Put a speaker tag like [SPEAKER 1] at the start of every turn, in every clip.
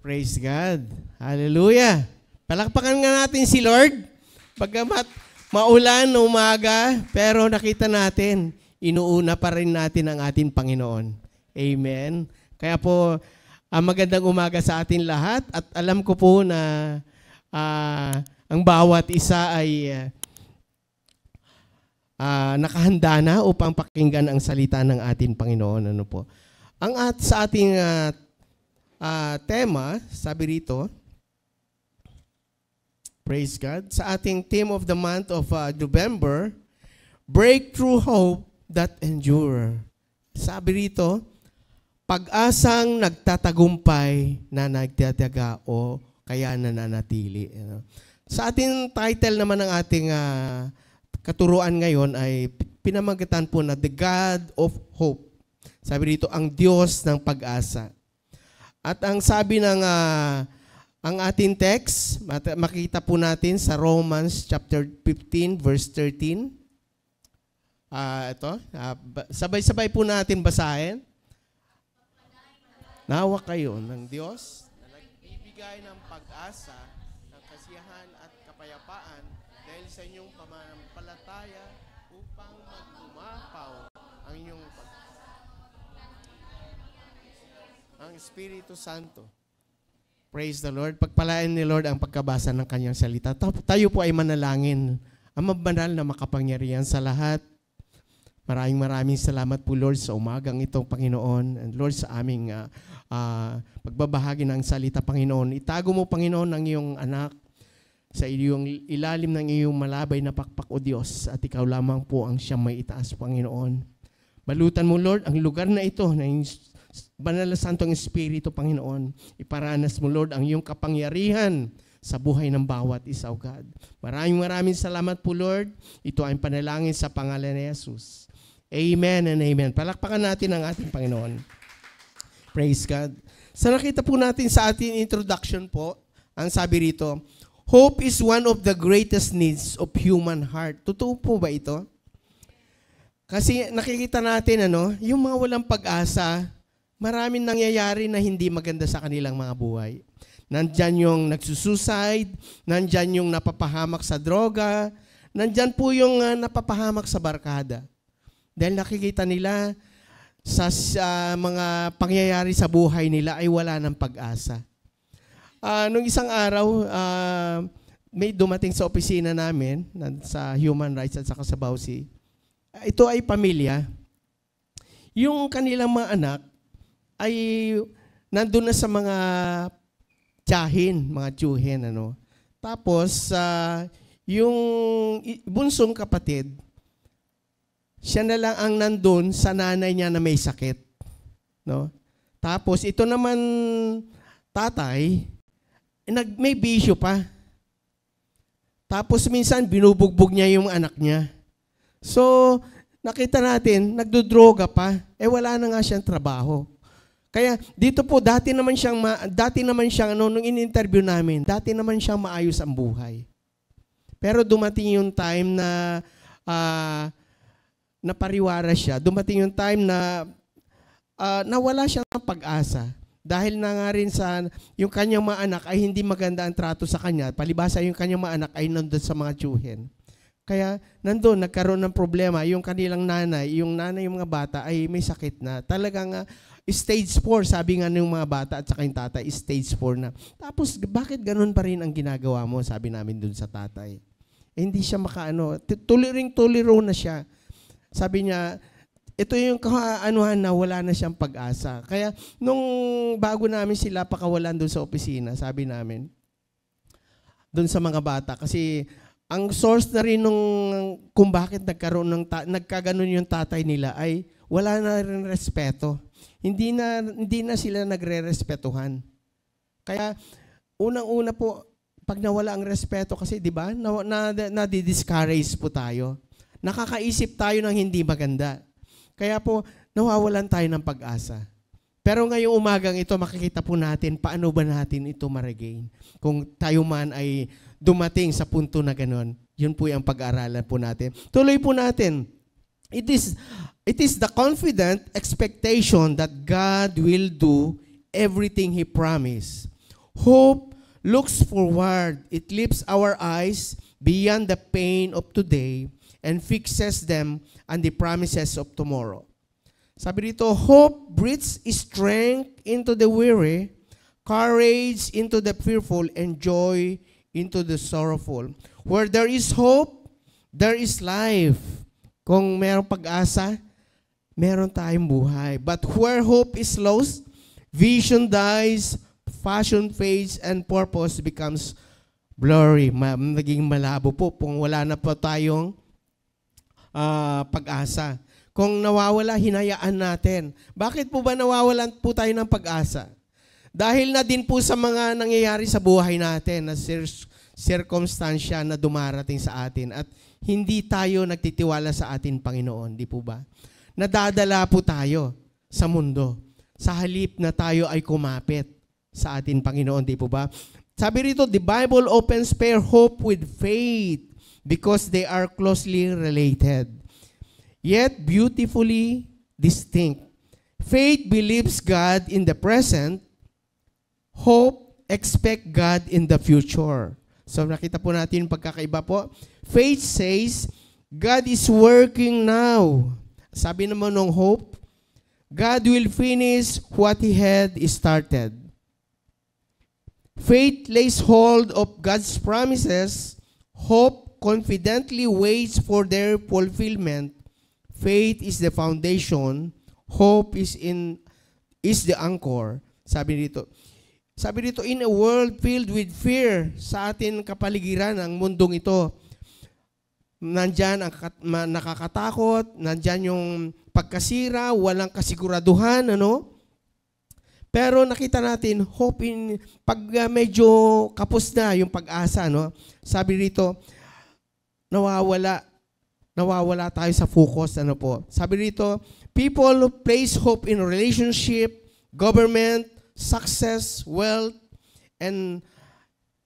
[SPEAKER 1] Praise God. Hallelujah. Palakpakan nga natin si Lord. Pagkamat maulan na umaga, pero nakita natin, inuuna pa rin natin ang ating Panginoon. Amen. Kaya po, magandang umaga sa atin lahat. At alam ko po na ang bawat isa ay nakahanda na upang pakinggan ang salita ng ating Panginoon. Ano po? Sa ating tema, sabi rito, praise God, sa ating theme of the month of November, breakthrough hope that endure. Sabi rito, pag-asang nagtatagumpay na nagtataga o kaya nananatili. Sa ating title naman ng ating katuruan ngayon ay pinamagatan po na The God of Hope. Sabi rito, ang Diyos ng pag-asa. At ang sabi ng ang ating text, makita po natin sa Romans chapter 15 verse 13. Sabay-sabay po natin basahin. Nawa kayo ng Diyos na nagbibigay ng pag-asa, ng kasiyahan at kapayapaan dahil sa inyong pananampalataya upang maglumapaw ang inyong ang Espiritu Santo. Praise the Lord. Pagpalain ni Lord ang pagkabasa ng kanyang salita. Tayo po ay manalangin. Ang mabanal na makapangyarihan sa lahat. Maraming salamat po Lord sa umagang itong Panginoon. And Lord sa aming pagbabahagi ng salita Panginoon. Itago mo Panginoon ang iyong anak sa iyong ilalim ng iyong malabay na pakpak o Diyos. At ikaw lamang po ang siyang may itaas Panginoon. Balutan mo Lord ang lugar na ito na Banal na Santong Espiritu, Panginoon. Iparanas mo, Lord, ang iyong kapangyarihan sa buhay ng bawat isa, O God. Maraming salamat po, Lord. Ito ay panalangin sa pangalan ni Jesus. Amen and amen. Palakpakan natin ang ating Panginoon. Praise God. Sa nakita po natin sa ating introduction po, ang sabi rito, hope is one of the greatest needs of human heart. Totoo po ba ito? Kasi nakikita natin, yung mga walang pag-asa, maraming nangyayari na hindi maganda sa kanilang mga buhay. Nandyan yung nagsusuicide, nandyan yung napapahamak sa droga, nandyan po yung napapahamak sa barkada. Dahil nakikita nila sa mga pangyayari sa buhay nila ay wala ng pag-asa. Nung isang araw, may dumating sa opisina namin, sa Human Rights at saka sa Bausi. Ito ay pamilya. Yung kanilang mga anak, ay nandun na sa mga mga tiyuhin, Tapos, yung bunsong kapatid, siya na lang ang nandun sa nanay niya na may sakit, Tapos, ito naman, tatay, may bisyo pa. Tapos, minsan, binubugbog niya yung anak niya. So, nakita natin, nagdodroga pa, wala na nga siyang trabaho. Kaya dito po, dati naman siyang nung in-interview namin, dati naman siyang maayos ang buhay. Pero dumating yung time na napariwara siya. Dumating yung time na nawala siya ng pag-asa. Dahil na nga rin sa yung kanyang mga anak ay hindi maganda ang trato sa kanya. Palibasa yung kanyang mga anak ay nandun sa mga tiyuhin. Kaya nandun, nagkaroon ng problema. Yung kanilang nanay, yung mga bata ay may sakit na. Talagang stage 4, sabi nga ng mga bata at saka yung tatay, stage 4 na. Tapos, bakit ganun pa rin ang ginagawa mo? Sabi namin dun sa tatay. Hindi siya tuliro na siya. Sabi niya, ito yung kaanuhan na wala na siyang pag-asa. Kaya, nung bago namin sila pakawalan dun sa opisina, sabi namin, dun sa mga bata, kasi ang source na rin kung bakit nagkaganon yung tatay nila ay wala na rin respeto. Hindi na sila nagre-respetuhan. Kaya unang-una po, pag nawala ang respeto kasi, di ba, nadi-discourage po tayo. Nakakaisip tayo ng hindi maganda. Kaya po, nawawalan tayo ng pag-asa. Pero ngayong umagang ito, makikita po natin paano ba natin ito ma-regain. Kung tayo man ay dumating sa punto na gano'n, yun po yung pag-aaralan po natin. Tuloy po natin. It is the confident expectation that God will do everything He promised. Hope looks forward. It lifts our eyes beyond the pain of today and fixes them on the promises of tomorrow. Sabi dito, hope breathes strength into the weary, courage into the fearful, and joy into the sorrowful. Where there is hope, there is life. Kung mayroong pag-asa, meron tayong buhay. But where hope is lost, vision dies, passion fades, and purpose becomes blurry. Naging malabo po kung wala na po tayong pag-asa. Kung nawawala, hinayaan natin. Bakit po ba nawawalan po tayo ng pag-asa? Dahil na din po sa mga nangyayari sa buhay natin na circumstansya na dumarating sa atin at hindi tayo nagtitiwala sa atin, Panginoon. Di po ba? Nadadala po tayo sa mundo. Sa halip na tayo ay kumapit sa atin, Panginoon. Di po ba? Sabi rito, the Bible opens pair hope with faith because they are closely related, yet beautifully distinct. Faith believes God in the present. Hope expect God in the future. So nakita po natin yung pagkakaiba po. Faith says, God is working now. Sabi naman ng hope, God will finish what He had started. Faith lays hold of God's promises. Hope confidently waits for their fulfillment. Faith is the foundation. Hope is the anchor. Sabi dito, in a world filled with fear, sa atin kapaligiran ang mundong ito, nandyan ang nakakatakot, nandyan yung pagkasira, walang kasiguraduhan, ano? Pero nakita natin, hope pag medyo kapos na yung pag-asa, no? Sabi dito, nawawala tayo sa focus, ano po? Sabi dito, people place hope in relationship, government, success, wealth, and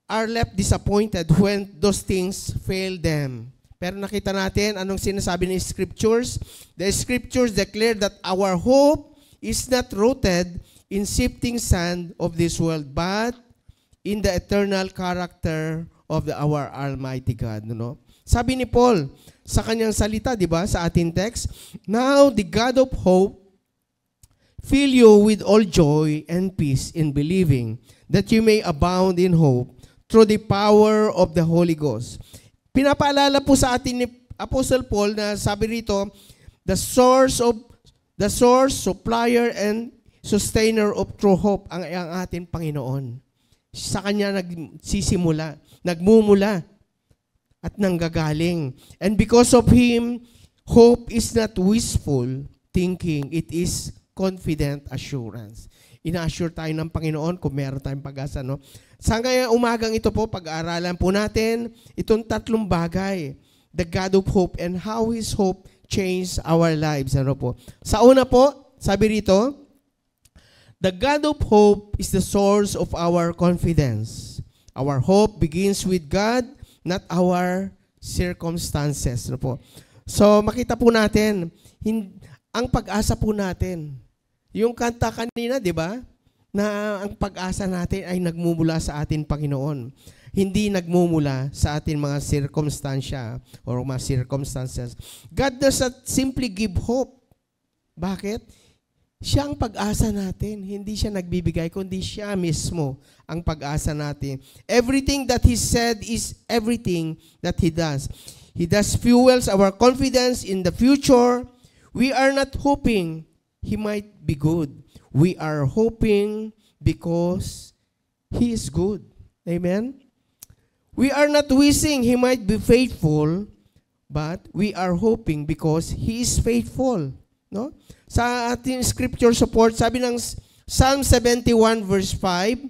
[SPEAKER 1] are left disappointed when those things fail them. Pero nakita natin anong sinasabi ng Scriptures. The Scriptures declare that our hope is not rooted in shifting sand of this world, but in the eternal character of our Almighty God. No? Sabi ni Paul sa kanyang salita, di ba, sa ating text, now the God of hope fill you with all joy and peace in believing, that you may abound in hope through the power of the Holy Ghost. Pinapaalala po sa atin ni Apostle Paul na sabi rito, the source, supplier, and sustainer of true hope ang ating Panginoon. Sa Kanya nagsisimula, nagmumula, at nanggagaling. And because of Him, hope is not wishful thinking, it is confident assurance. Ina-assure tayo ng Panginoon kung meron tayong pag-asa, no? Sa ngayong umagang ito po, pag-aaralan po natin itong tatlong bagay, the God of hope and how His hope changed our lives. Ano po? Sa una po, sabi rito, the God of hope is the source of our confidence. Our hope begins with God, not our circumstances. Ano po? So, makita po natin, ang pag-asa po natin, yung kanta kanina, di ba? Na ang pag-asa natin ay nagmumula sa atin, Panginoon. Hindi nagmumula sa atin mga circumstansya or mga circumstances. God does not simply give hope. Bakit? Siya ang pag-asa natin. Hindi siya nagbibigay, kundi siya mismo ang pag-asa natin. Everything that He said is everything that He does. He does fuels our confidence in the future. We are not hoping He might be good. We are hoping because He is good. Amen? We are not wishing He might be faithful, but we are hoping because He is faithful. No? Sa ating scripture support, sabi ng Psalm 71 verse 5,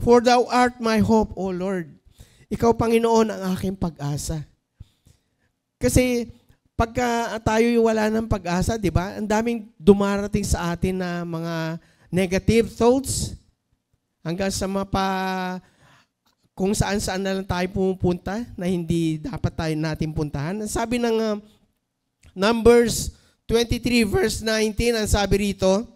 [SPEAKER 1] for Thou art my hope, O Lord. Ikaw, Panginoon, ang aking pag-asa. Kasi pagka tayo wala ng pag-asa, di ba? Ang daming dumarating sa atin na mga negative thoughts hanggang sa kung saan-saan na lang tayo pumupunta na hindi dapat natin puntahan. Ang sabi ng Numbers 23 verse 19, ang sabi rito,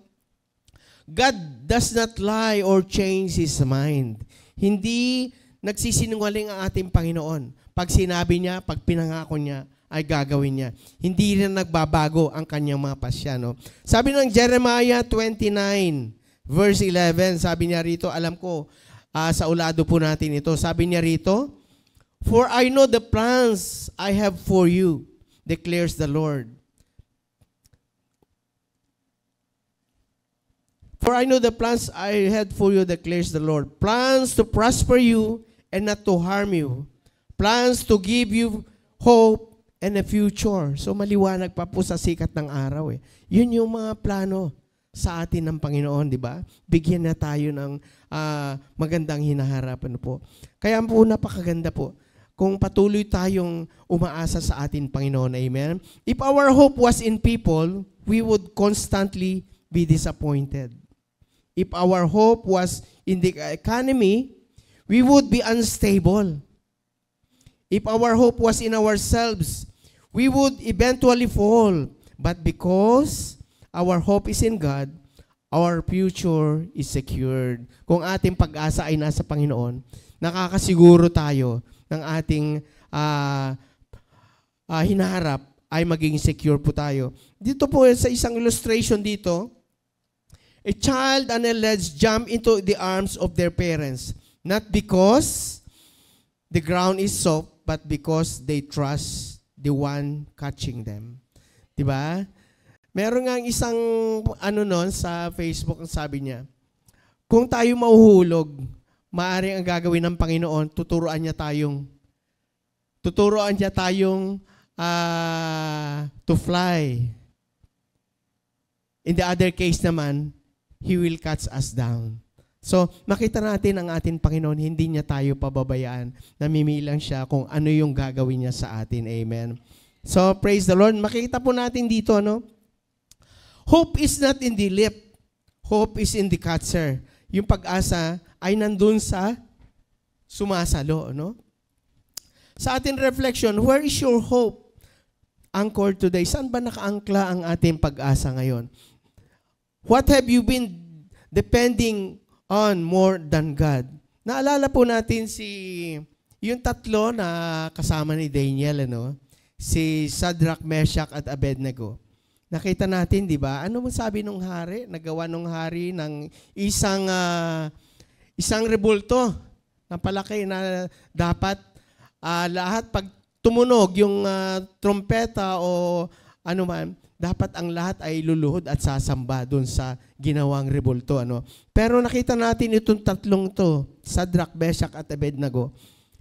[SPEAKER 1] God does not lie or change His mind. Hindi nagsisinungaling ang ating Panginoon. Pag sinabi niya, pag pinangako niya, ay gagawin niya. Hindi rin nagbabago ang kanyang mga pasya. No? Sabi ng Jeremiah 29, verse 11, sabi niya rito, alam ko, sa ulado po natin ito, sabi niya rito, "For I know the plans I have for you, declares the Lord. For I know the plans I had for you, declares the Lord. Plans to prosper you and not to harm you. Plans to give you hope and a future." So maliwanag pa po sa sikat ng araw eh. Yun yung mga plano sa atin ng Panginoon, di ba? Bigyan na tayo ng magandang hinaharapan po. Kaya po napakaganda po kung patuloy tayong umaasa sa atin, Panginoon. Amen? If our hope was in people, we would constantly be disappointed. If our hope was in the economy, we would be unstable. If our hope was in ourselves, we would eventually fall. But because our hope is in God, our future is secured. Kung ating pag-asa ay nasa Panginoon, nakakasiguro tayo ng ating hinaharap ay maging secure po tayo. Dito po sa isang illustration dito, a child and a ledge jump into the arms of their parents, not because the ground is soft, but because they trust the one catching them. Diba? Meron nga isang noon sa Facebook, ang sabi niya, kung tayo mahuhulog, maaari ang gagawin ng Panginoon, tuturuan niya tayong to fly. In the other case naman, He will catch us down. So, makita natin ang ating Panginoon, hindi niya tayo pababayaan. Namimilang siya kung ano yung gagawin niya sa atin. Amen. So, praise the Lord. Makita po natin dito, no? Hope is not in the lip. Hope is in the catcher. Yung pag-asa ay nandun sa sumasalo, no? Sa ating reflection, where is your hope anchored today? Saan ba nakaangkla ang ating pag-asa ngayon? What have you been depending on more than God? Naalala po natin yung tatlo na kasama ni Daniel, ano? Si Shadrach, Meshach at Abednego. Nakita natin, di ba? Ano mo sabi nung hari? Nagawa nung hari ng isang rebulto na palaki na dapat lahat pag tumunog yung trompeta o ano man, dapat ang lahat ay luluhod at sasamba doon sa ginawang rebulto. Ano? Pero nakita natin itong tatlong to, Shadrach, Meshach at Abednego,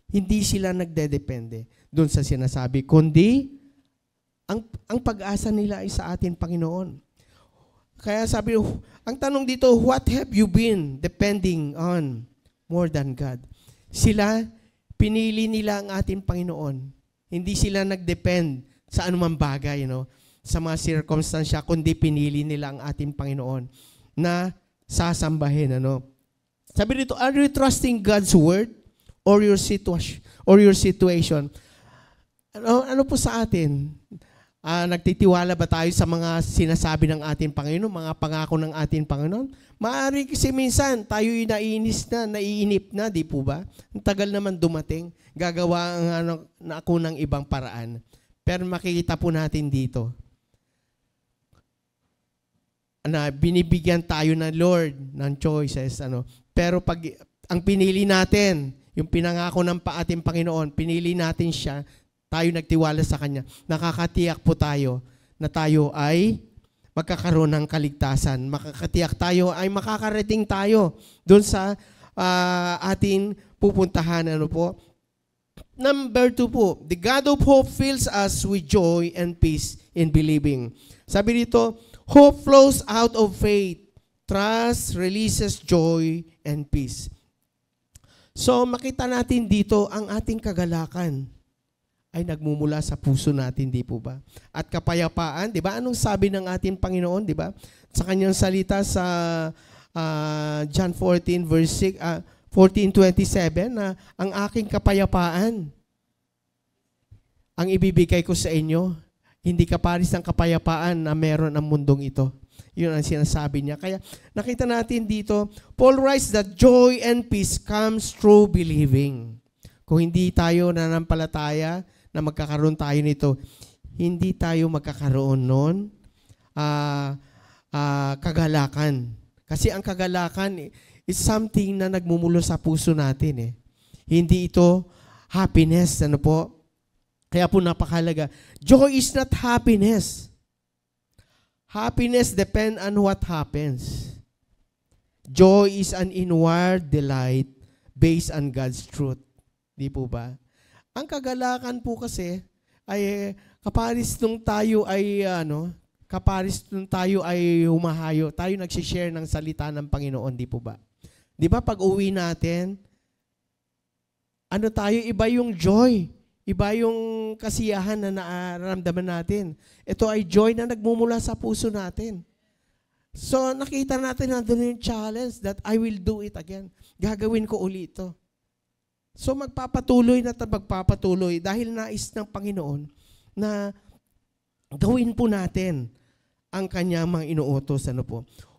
[SPEAKER 1] hindi sila nagdedepende doon sa sinasabi, kundi ang pag-asa nila ay sa atin, Panginoon. Kaya sabi, ang tanong dito, what have you been depending on more than God? Sila, pinili nila ang ating Panginoon. Hindi sila nag-depend sa anumang bagay, sa mga circumstansya, kundi pinili nila ang ating Panginoon na sasambahin. Sabi dito, are you trusting God's word or your situation? Ano po sa atin? Nagtitiwala ba tayo sa mga sinasabi ng ating Panginoon, mga pangako ng ating Panginoon? Maaari kasi minsan tayo'y naiinip na, di po ba? Ang tagal naman dumating, gagawa na ako ng ibang paraan. Pero makikita po natin dito na binibigyan tayo ng Lord ng choices. Pero pag ang pinili natin, yung pinangako ng ating Panginoon, pinili natin siya, tayo nagtiwala sa Kanya, nakakatiyak po tayo na tayo ay magkakaroon ng kaligtasan. Makakatiyak tayo ay makakarating tayo doon sa ating pupuntahan. Number 2 po, the God of hope fills us with joy and peace in believing. Sabi dito, hope flows out of faith. Trust releases joy and peace. So makita natin dito ang ating kagalakan ay nagmumula sa puso natin, di po ba? At kapayapaan, di ba? Anong sabi ng ating Panginoon, di ba? Sa kanyang salita sa John 14, verse 14:27, na ang aking kapayapaan ang ibibigay ko sa inyo. Hindi kaparis ng kapayapaan na meron ang mundong ito. Yun ang sinasabi niya. Kaya nakita natin dito, Paul writes that joy and peace comes through believing. Kung hindi tayo nanampalataya na magkakaroon tayo nito, hindi tayo magkakaroon nun kagalakan. Kasi ang kagalakan is something na nagmumulo sa puso natin. Hindi ito happiness. Ano po? Kaya po napakahalaga. Joy is not happiness. Happiness depends on what happens. Joy is an inward delight based on God's truth. Di po ba? Ang kagalakan po kasi ay kaparis nung tayo ay humahayo, tayo nagsishare ng salita ng Panginoon, di po ba? Di ba pag uwi natin, iba yung joy. Iba yung kasiyahan na nararamdaman natin. Ito ay joy na nagmumula sa puso natin. So, nakita natin na doon yung challenge that I will do it again. Gagawin ko uli ito. So, magpapatuloy dahil nais ng Panginoon na gawin po natin ang kanyang mga inuutos.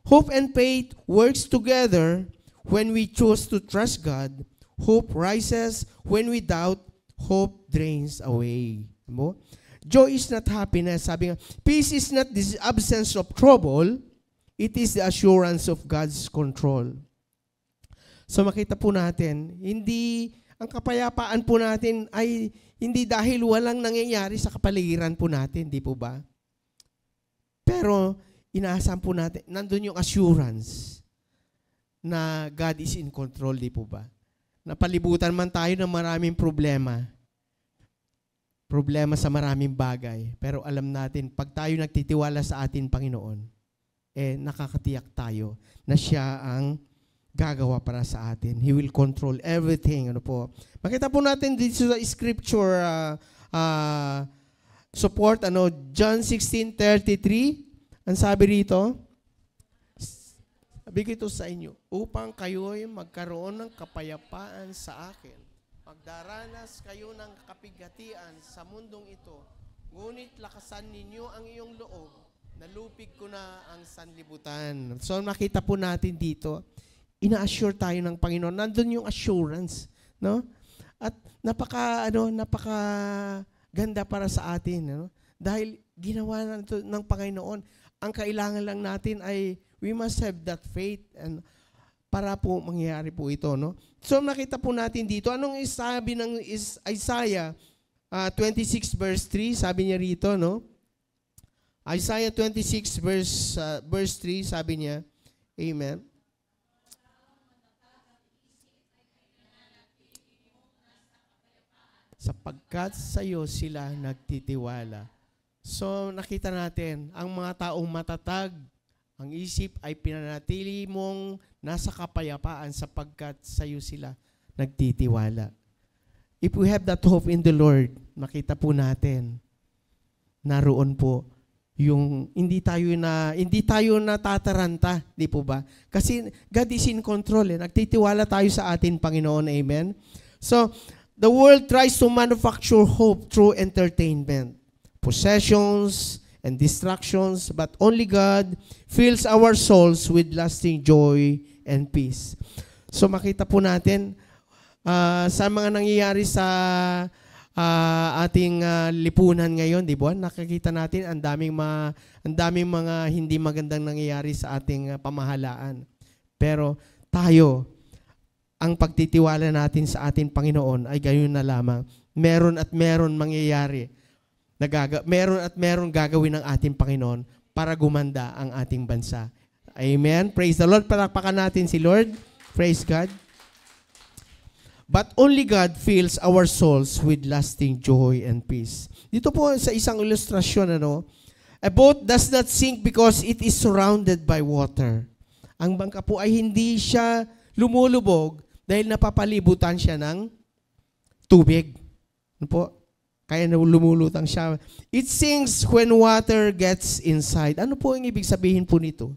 [SPEAKER 1] Hope and faith works together when we choose to trust God. Hope rises when we doubt. Hope drains away. Joy is not happiness. Sabi nga, peace is not the absence of trouble. It is the assurance of God's control. So makita po natin, ang kapayapaan po natin ay hindi dahil walang nangyayari sa kapaligiran po natin, di po ba? Pero inaasahan po natin, nandun yung assurance na God is in control, di po ba? Napalibutan man tayo ng maraming problema sa maraming bagay. Pero alam natin, pag tayo nagtitiwala sa atin, Panginoon, nakakatiyak tayo na siya ang gagawa para sa atin. He will control everything. Makita po natin dito sa scripture support, John 16:33. Ang sabi rito, sabi ko ito sa inyo, upang kayo'y magkaroon ng kapayapaan sa akin. Magdaranas kayo ng kapigatian sa mundong ito, ngunit lakasan ninyo ang iyong loob, nalupig ko na ang sanlibutan. So makita po natin dito, ina-assure tayo ng Panginoon. Nandun yung assurance, no? At napaka ganda para sa atin, dahil ginawa na ito ng Panginoon. Ang kailangan lang natin ay we must have that faith and para po mangyayari po ito, no? So nakita po natin dito, anong sabi ng Isaiah 26 verse 3, sabi niya rito, no? Isaiah 26 verse 3, sabi niya, amen. Sapagkat sa iyo sila nagtitiwala. So nakita natin, ang mga taong matatag, ang isip ay pinanatili mong nasa kapayapaan sapagkat sa iyo sila nagtitiwala. If we have that hope in the Lord, makita po natin, naroon po yung hindi tayo natataranta, di po ba? Kasi God is in control. Nagtitiwala tayo sa atin, Panginoon. Amen? So, the world tries to manufacture hope through entertainment, possessions, and distractions, but only God fills our souls with lasting joy and peace. So makita po natin sa mga nangyayari sa ating lipunan ngayon, di ba? Nakikita natin ang daming mga hindi magandang nangyayari sa ating pamahalaan. Pero tayo, ang pagtitiwala natin sa ating Panginoon ay gayon na lamang. Meron at meron mangyayari. Meron at meron gagawin ng ating Panginoon para gumanda ang ating bansa. Amen? Praise the Lord. Palakpakan natin si Lord. Praise God. But only God fills our souls with lasting joy and peace. Dito po sa isang ilustrasyon, a boat does not sink because it is surrounded by water. Ang bangka po ay hindi siya lumulubog dahil napapalibutan siya ng tubig. Ano po? Kaya lumulutang siya. It sinks when water gets inside. Ano po ang ibig sabihin po nito?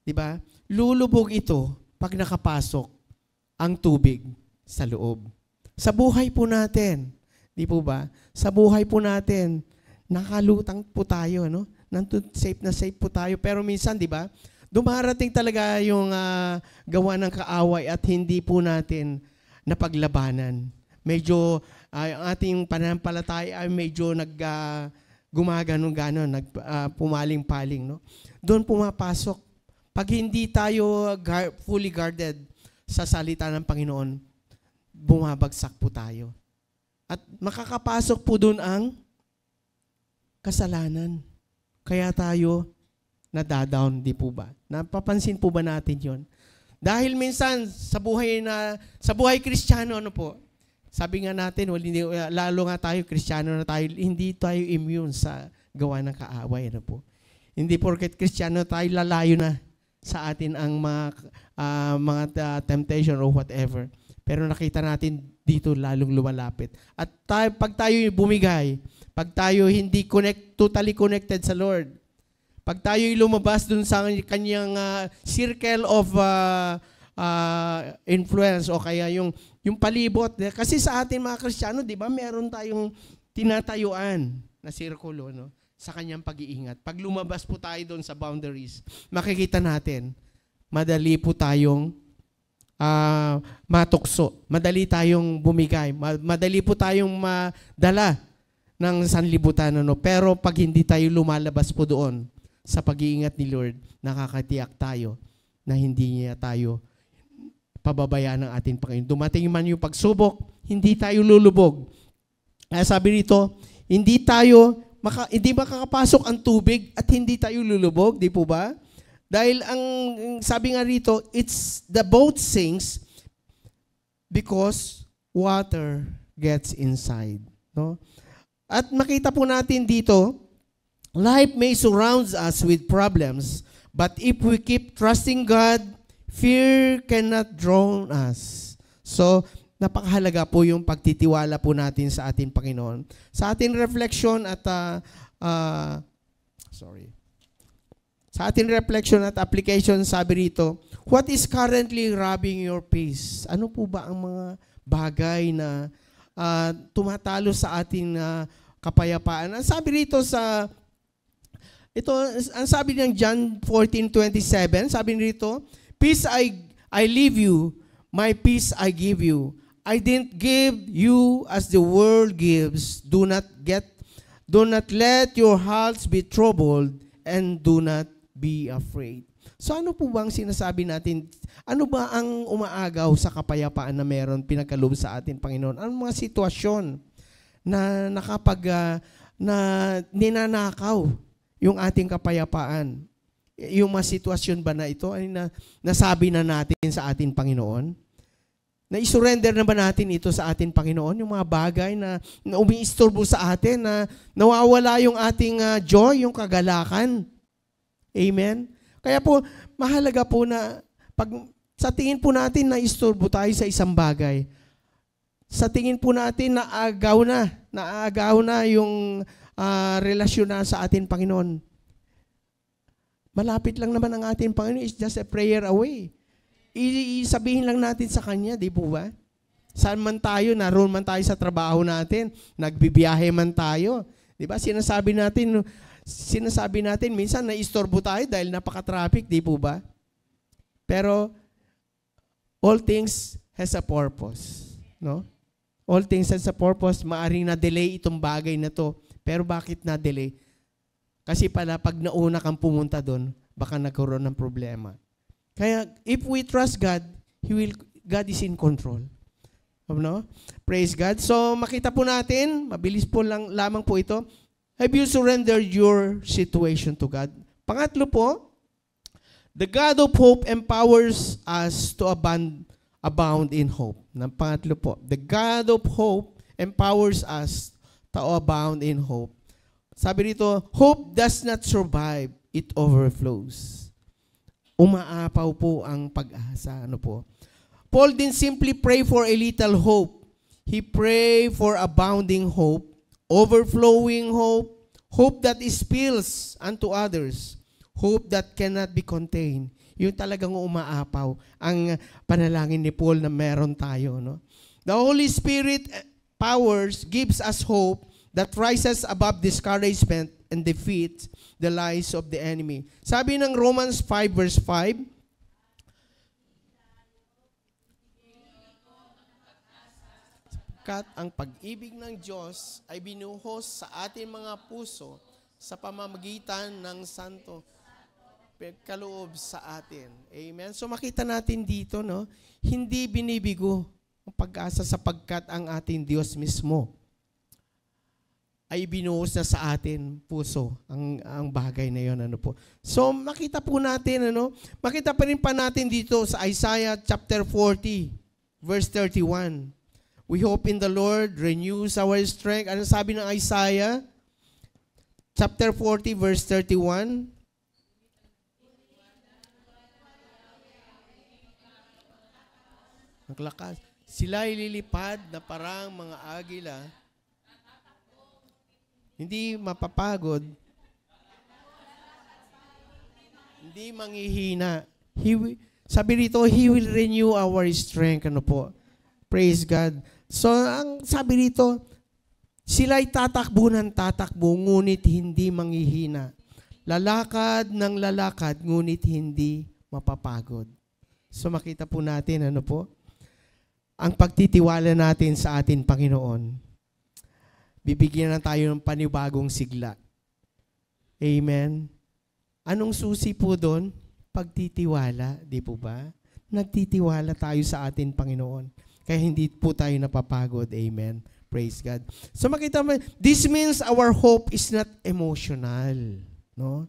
[SPEAKER 1] Diba? Lulubog ito pag nakapasok ang tubig sa loob. Sa buhay po natin, di po ba? Sa buhay po natin, nakalutang po tayo, nandun safe na safe po tayo. Pero minsan, di ba, dumarating talaga yung gawa ng kaaway at hindi po natin napaglabanan. Medyo ang ating pananampalataya ay medyo gumaganon-ganon, pumaling-paling. No? Doon pumapasok. Pag hindi tayo fully guarded sa salita ng Panginoon, bumabagsak po tayo. At makakapasok po doon ang kasalanan. Kaya tayo nadadown, di po ba? Napapansin po ba natin yon? Dahil minsan sa buhay Kristiyano, ano po? Sabi nga natin, lalo nga tayo Kristiyano na tayo, hindi tayo immune sa gawa ng kaaway, ano po? Hindi porket Kristiyano tayo, lalayo na sa atin ang mga temptation or whatever. Pero nakita natin dito lalong lumalapit. At pag tayo bumigay, pag tayo hindi totally connected sa Lord, pag tayo lumabas dun sa kanyang circle of influence o kaya yung palibot. Kasi sa atin mga Kristiyano, di ba, meron tayong tinatayuan na sirkulo, no? Sa kanyang pag-iingat. Pag lumabas po tayo doon sa boundaries, makikita natin, madali po tayong matukso. Madali tayong bumigay. Madali po tayong madala ng sanlibutan. No? Pero pag hindi tayo lumalabas po doon sa pag-iingat ni Lord, nakakatiyak tayo na hindi niya tayo pababayaan ng ating Panginoon. Dumating man yung pagsubok, hindi tayo lulubog. Kaya sabi rito, hindi makakapasok ang tubig at hindi tayo lulubog, di po ba? Dahil ang sabi nga rito, the boat sinks because water gets inside. No? At makita po natin dito, life may surround us with problems, but if we keep trusting God, fear cannot drown us. So, napakahalaga po yung pagtitiwala po natin sa ating Panginoon. Sa ating reflection at sa ating reflection at application, sabi rito, what is currently robbing your peace? Ano po ba ang mga bagay na tumatalo sa ating kapayapaan? Ang sabi rito ang sabi ng John 14:27, sabi rito, peace I leave you, my peace I give you. I didn't give you as the world gives. Do not let your hearts be troubled and do not be afraid. So ano po bang sinasabi natin? Ano ba ang umaagaw sa kapayapaan na meron pinagkaloob sa atin, Panginoon? Anong mga sitwasyon na na ninanakaw yung ating kapayapaan? Yung mga sitwasyon ba na ito ay nasabi na natin sa ating Panginoon? Na-surrender na ba natin ito sa ating Panginoon? Yung mga bagay na umiistorbo sa atin, na nawawala yung ating joy, yung kagalakan. Amen? Kaya po, mahalaga po na pag sa tingin po natin na istorbo tayo sa isang bagay, sa tingin po natin naagaw na yung relasyon na sa ating Panginoon. Malapit lang naman ang ating Panginoon, it's just a prayer away. Isabihin lang natin sa Kanya, di po ba? Saan man tayo, naroon man tayo sa trabaho natin, nagbibiyahe man tayo. Di ba? Sinasabi natin, minsan naistorbo tayo dahil napaka-traffic, di po ba? Pero, all things has a purpose. No? All things has a purpose. Maaring na-delay itong bagay na to. Pero bakit na-delay? Kasi pala, pag nauna kang pumunta doon, baka nagkaroon ng problema. Kaya, if we trust God, God is in control. No? Praise God. So, makita po natin, mabilis po lamang po ito. Have you surrendered your situation to God? Pangatlo po, the God of hope empowers us to abound in hope. Pangatlo po, the God of hope empowers us to abound in hope. Sabi dito, hope does not survive, it overflows. Umaapaw po ang pag-asa. Ano po? Paul didn't simply pray for a little hope. He prayed for abounding hope, overflowing hope, hope that spills unto others, hope that cannot be contained. Yung talagang umaapaw ang panalangin ni Paul na meron tayo. No? The Holy Spirit powers gives us hope that rises above discouragement and defeat the lies of the enemy. Sabi ng Romans 5 verse 5, sapagkat ang pag-ibig ng Diyos ay binuhos sa ating mga puso sa pamamagitan ng santo kaloob sa atin. Amen. So makita natin dito, no, hindi binibigo ang pag-asa sapagkat ang ating Diyos mismo ay binuhos na sa atin puso ang bagay na yon, ano po. So makita po natin, ano, makita pa rin pa natin dito sa Isaiah chapter 40 verse 31. We hope in the Lord renews our strength. Ano sabi ng Isaiah chapter 40 verse 31? Maglakas. Sila'y lilipad na parang mga agila. Hindi mapapagod. Hindi manghihina. Sabi rito, He will renew our strength. Ano po? Praise God. So, ang sabi rito, sila'y tatakbo ng tatakbo, ngunit hindi manghihina. Lalakad ng lalakad, ngunit hindi mapapagod. So, makita po natin, ano po? Ang pagtitiwala natin sa ating Panginoon, bibigyan na tayo ng panibagong sigla. Amen? Anong susi po doon? Pagtitiwala, di po ba? Nagtitiwala tayo sa ating Panginoon. Kaya hindi po tayo napapagod. Amen? Praise God. So makita mo, this means our hope is not emotional. No?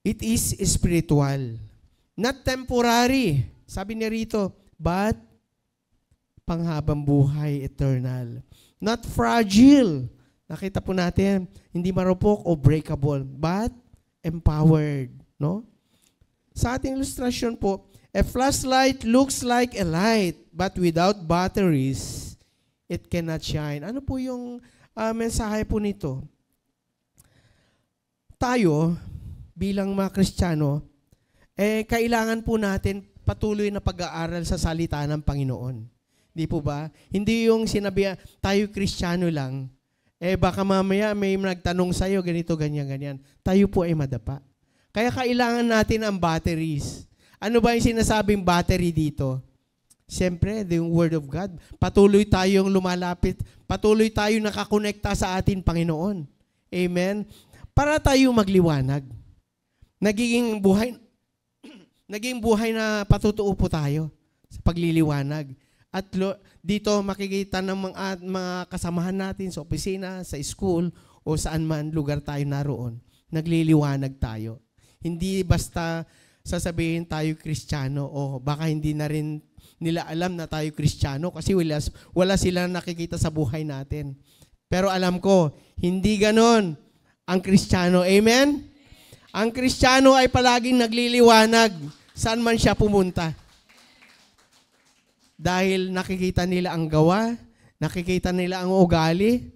[SPEAKER 1] It is spiritual. Not temporary. Sabi niya rito, but panghabang buhay, eternal. Not fragile. Nakita po natin, hindi marupok o breakable, but empowered. No? Sa ating illustration po, a flashlight looks like a light, but without batteries, it cannot shine. Ano po yung mensahe po nito? Tayo, bilang mga Kristiyano, kailangan po natin patuloy na pag-aaral sa salita ng Panginoon. Di po ba? Hindi yung sinabi, tayo Kristiyano lang, baka mamaya may nagtanong sa'yo, ganito, ganyan, ganyan. Tayo po ay madapa. Kaya kailangan natin ang batteries. Ano ba yung sinasabing battery dito? Siyempre, yung Word of God. Patuloy tayong lumalapit, patuloy tayong nakakonekta sa ating Panginoon. Amen? Para tayo magliwanag. Naging buhay na patutuo po tayo sa pagliliwanag. At dito makikita ng mga kasamahan natin sa opisina, sa school, o saan man lugar tayo naroon. Nagliliwanag tayo. Hindi basta sasabihin tayo Kristiyano o baka hindi na rin nila alam na tayo Kristiyano kasi wala silang nakikita sa buhay natin. Pero alam ko, hindi ganon ang Kristiyano. Amen? Ang Kristiyano ay palaging nagliliwanag saan man siya pumunta. Dahil nakikita nila ang gawa, nakikita nila ang ugali,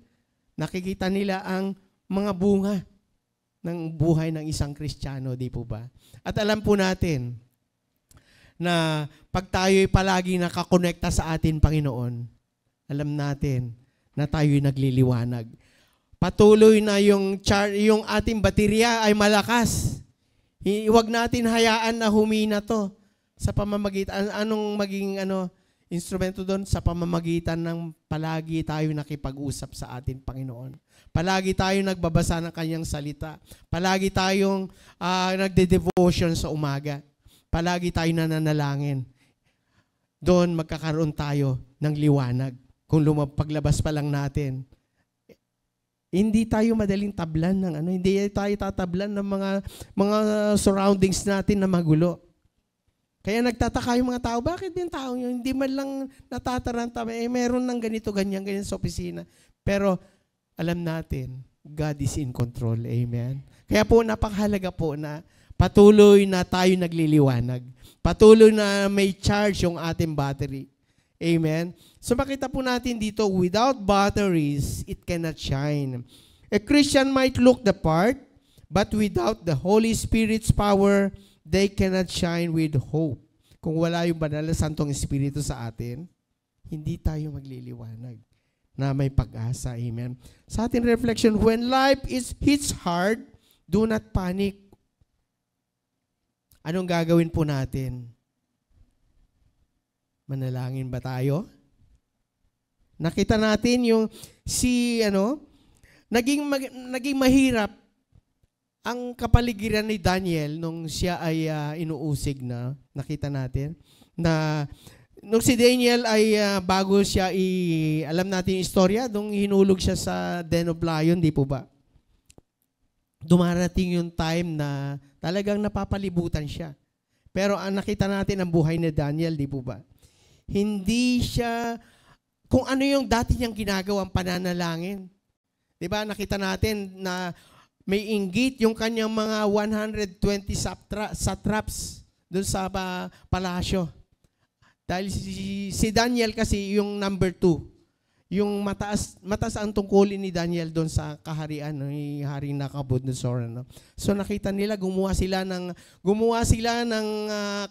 [SPEAKER 1] nakikita nila ang mga bunga ng buhay ng isang Kristiyano, di po ba? At alam po natin na pag tayo'y palagi nakakonekta sa ating Panginoon, alam natin na tayo'y nagliliwanag. Patuloy na yung ating baterya ay malakas. Huwag natin hayaan na humina to sa pamamagitan. Anong maging instrumento doon? Sa pamamagitan ng palagi tayo nakipag-usap sa ating Panginoon. Palagi tayo nagbabasa ng Kanyang salita. Palagi tayong nagde-devotion sa umaga. Palagi tayo nananalangin. Doon magkakaroon tayo ng liwanag. Kung paglabas pa lang natin, hindi tayo madaling tablan ng hindi tayo tatablan ng mga surroundings natin na magulo. Kaya nagtataka yung mga tao, bakit yung tao yun? Hindi man lang natataranta, meron ng ganito, ganyan sa opisina. Pero alam natin, God is in control. Amen? Kaya po, napakahalaga po na patuloy na tayo nagliliwanag. Patuloy na may charge yung ating battery. Amen? So makita po natin dito, without batteries, it cannot shine. A Christian might look the part, but without the Holy Spirit's power, they cannot shine with hope. Kung wala yung banal na Santong Espiritu sa atin, hindi tayo magliliwanag. na may pag-asa. Amen. Sa ating reflection, when life hits hard, do not panic. Anong gagawin po natin? Manalangin ba tayo? Nakita natin yung naging mahirap ang kapaligiran ni Daniel nung siya ay inuusig na. Nakita natin na nung si Daniel ay bago siya alam natin yung istorya, nung hinulog siya sa Den of Lion, di po ba? Dumarating yung time na talagang napapalibutan siya. Pero nakita natin ang buhay ni Daniel, di po ba? Hindi siya, kung ano yung dati niyang ginagawang pananalangin. Di ba? Nakita natin na may inggit yung kanyang mga 120 satraps doon sa palasyo. Dahil si Daniel kasi yung number 2. Yung mataas ang tungkulin ni Daniel doon sa kaharian, ni Haring Nabucodonosor. No? So nakita nila, gumawa sila ng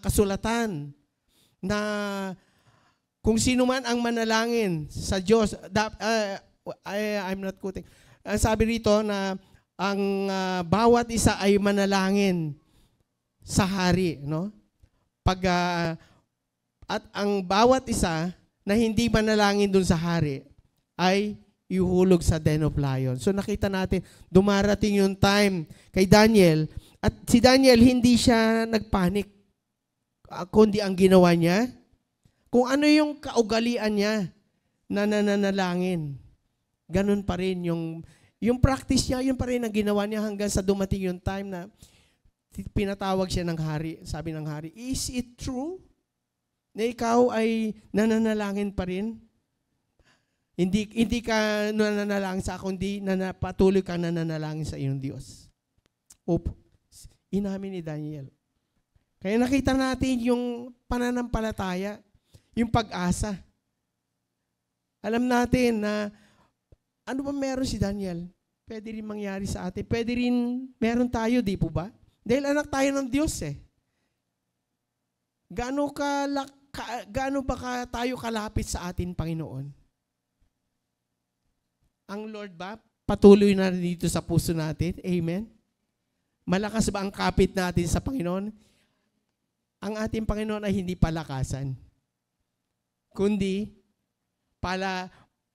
[SPEAKER 1] kasulatan na kung sino man ang manalangin sa Diyos, I'm not quoting. Sabi rito na ang bawat isa ay manalangin sa hari, no? At ang bawat isa na hindi manalangin dun sa hari ay ihulog sa Den of Lion. So nakita natin, dumarating yung time kay Daniel at si Daniel hindi siya nagpanik. Kundi ang ginawa niya, kung ano yung kaugalian niya na nananalangin. Ganun pa rin yung practice niya, yun pa rin ang ginawa niya hanggang sa dumating yung time na pinatawag siya ng hari. Sabi ng hari, is it true na ikaw ay nananalangin pa rin? Hindi ka nananalangin sa ako, hindi patuloy ka nananalangin sa iyong Diyos. Opo. Inamin ni Daniel. Kaya nakita natin yung pananampalataya, yung pag-asa. Alam natin na ano ba meron si Daniel? Pwede rin mangyari sa atin. Pwede rin meron tayo, di po ba? Dahil anak tayo ng Diyos eh. Gaano ba tayo kalapit sa atin, Panginoon? Ang Lord ba, patuloy na dito sa puso natin? Amen? Malakas ba ang kapit natin sa Panginoon? Ang ating Panginoon ay hindi palakasan, kundi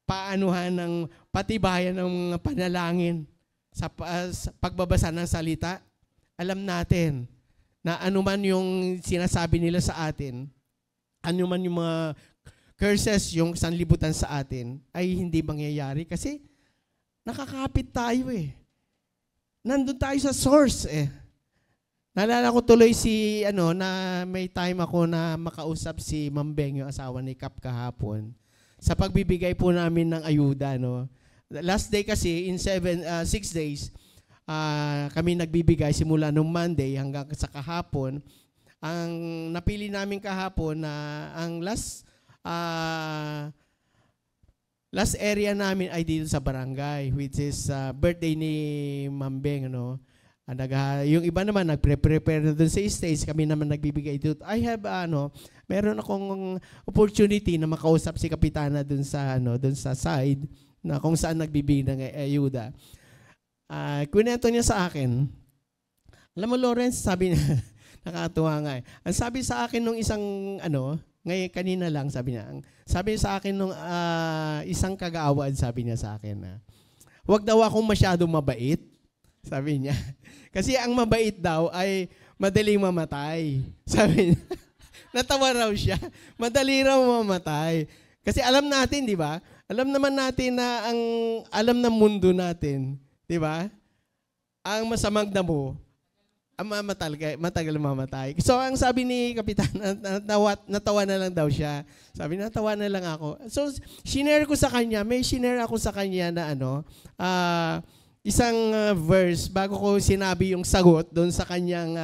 [SPEAKER 1] paanuhan ng patibayan ng panalangin sa pagbabasa ng salita. Alam natin na anuman yung sinasabi nila sa atin, anuman yung mga curses, yung sanlibutan sa atin, ay hindi mangyayari kasi nakakapit tayo eh. Nandun tayo sa source eh. Naalala ko tuloy na may time ako na makausap si Ma'am Beng, yung asawa ni Kap kahapon, sa pagbibigay po namin ng ayuda. No? Last day kasi, in 6 days, kami nagbibigay simula nung Monday hanggang sa kahapon. Ang napili namin kahapon na ang last area namin ay dito sa barangay, which is birthday ni Ma'am Beng. Ano? Yung iba naman nagpre-prepare na doon sa stage, kami naman nagbibigay dito. Meron akong opportunity na makausap si Kapitana doon sa side na kung saan nagbibigay ng ayuda. Kwento niya sa akin. Alam mo, Lawrence, sabi niya, nakakatuwa nga eh. Ang sabi sa akin nung isang ngayon kanina lang sabi sa akin nung isang kagaawad, sabi niya sa akin na wag daw akong masyadong mabait. Sabi niya. Kasi ang mabait daw ay madaling mamatay. Sabi niya. Natawa raw siya. Madali raw mamatay. Kasi alam natin, di ba? Alam naman natin na alam ng mundo natin, di ba? Ang masamang damo, matagal mamatay. So, ang sabi ni Kapitan, natawa na lang daw siya. Sabi, natawa na lang ako. So, may shinare ako sa kanya na isang verse bago ko sinabi yung sagot doon sa kanyang